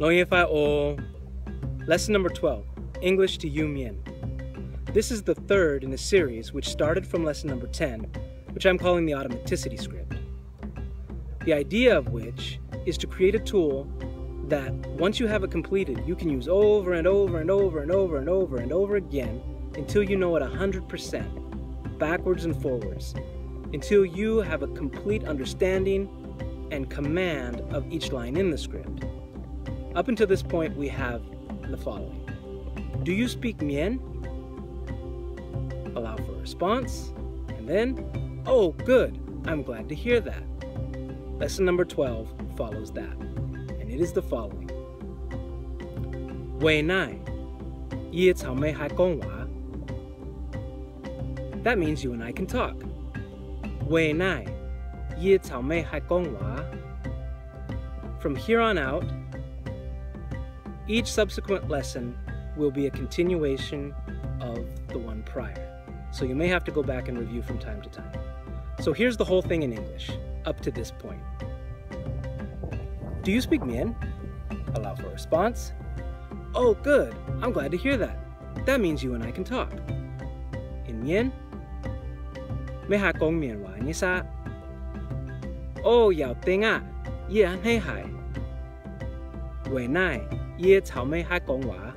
Horngv. Lesson number 12, English to you, Mien. This is the third in a series which started from lesson number 10, which I'm calling the automaticity script. The idea of which is to create a tool that once you have it completed, you can use over and over and over and over and over and over again until you know it 100%, backwards and forwards, until you have a complete understanding and command of each line in the script. Up until this point, we have the following. Do you speak Mien? Allow for a response, and then, oh, good, I'm glad to hear that. Lesson number 12 follows that, and it is the following. Weic meih haih. That means you and I can talk. Weic meih haih. From here on out, each subsequent lesson will be a continuation of the one prior. So you may have to go back and review from time to time. So here's the whole thing in English, up to this point. Do you speak Mien? Allow for a response. Oh, good. I'm glad to hear that. That means you and I can talk. In Mien, meih Mien wa ni sa. Oh, yao ting a, ye an haih. Weic meih haih.